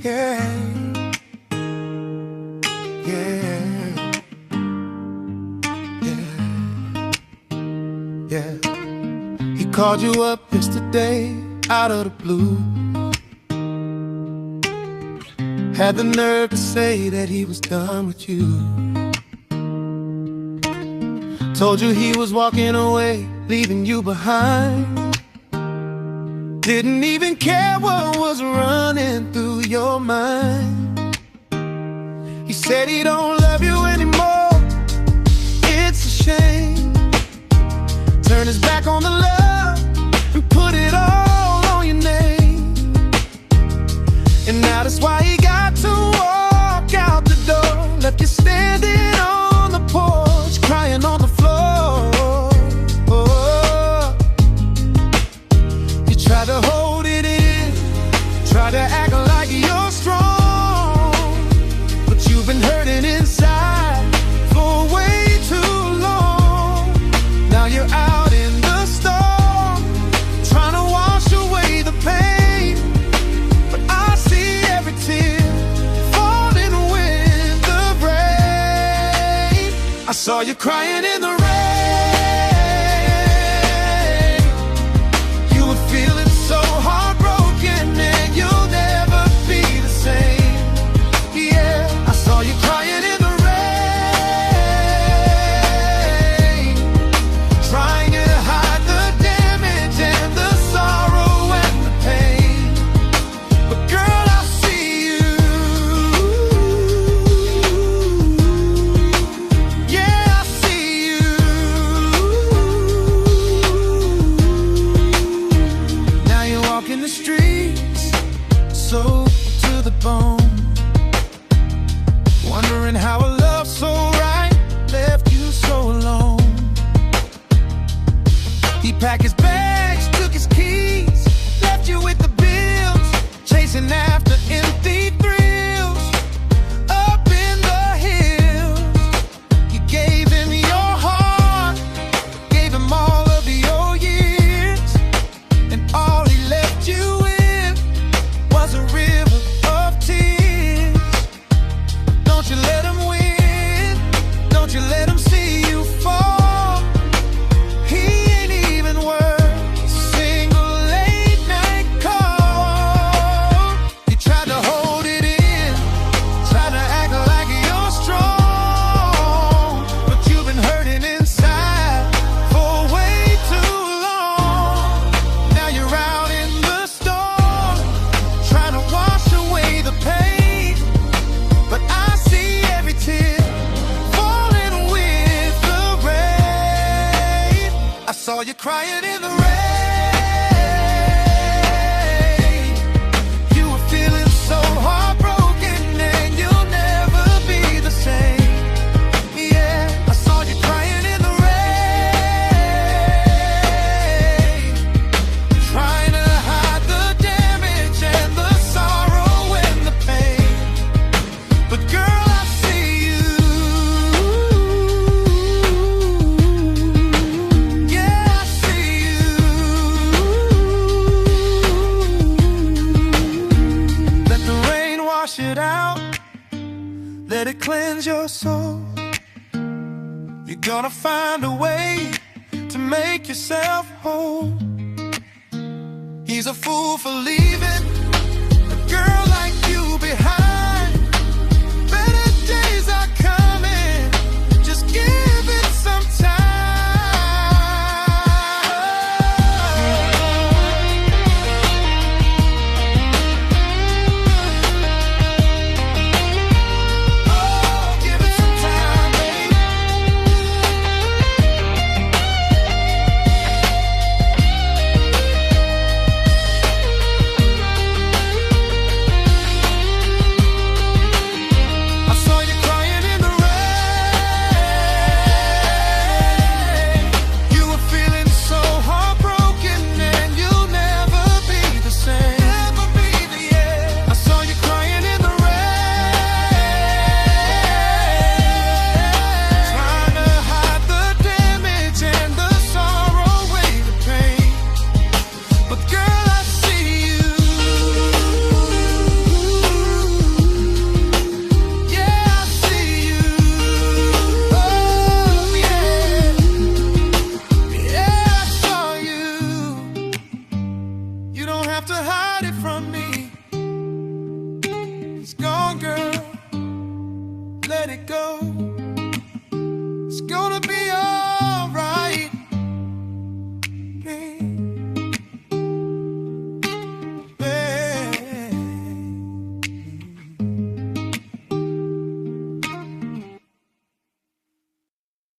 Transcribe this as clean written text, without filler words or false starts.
Yeah, yeah, yeah, yeah. He called you up yesterday out of the blue. Had the nerve to say that he was done with you. Told you he was walking away, leaving you behind. Didn't even care what was running through your mind. He said he don't love you anymore. It's a shame. Turn his back on the love and put it all on your name. And now that's why he got to walk out the door. Left you standing on the porch, crying on the floor. You try to hold it in, try to act like you're strong, but you've been hurting inside for way too long. Now you're out in the storm, trying to wash away the pain, but I see every tear falling with the rain. I saw you crying in the rain. You were feeling so heartbroken and you'll never be the same. Yeah, I saw you crying in the rain, trying to hide the damage and the sorrow and the pain. But girl, I see you. Yeah, I see you. Now you're walking the streets, so to the bone, wondering how a love so right left you so alone. He packed his bags, took his keys, left you with the bills, chasing after empty thrills. Up in the hills, you gave him your heart, gave him all of your years, and all he left you with was a river of tears. Don't you let him win, don't you let him see you fall. He ain't even worth a single late night call. You tried to hold it in, tried to act like you're strong, but you've been hurting inside for way too long. Now you're out in the storm, trying to wash away the pain, but I see every tear falling with the rain. I saw you crying in the rain. You were feeling so heartbroken and you'll never be the same. Yeah, I saw you crying in the rain, trying to hide the damage and the sorrow and the pain. But girl, I see you. Yeah, I see you. Let the rain wash it out, let it cleanse your soul. You're gonna find a way to make yourself whole. He's a fool for leaving a girl like you behind. Better days are coming, just give it some time. Oh, give it some time, baby. let it go.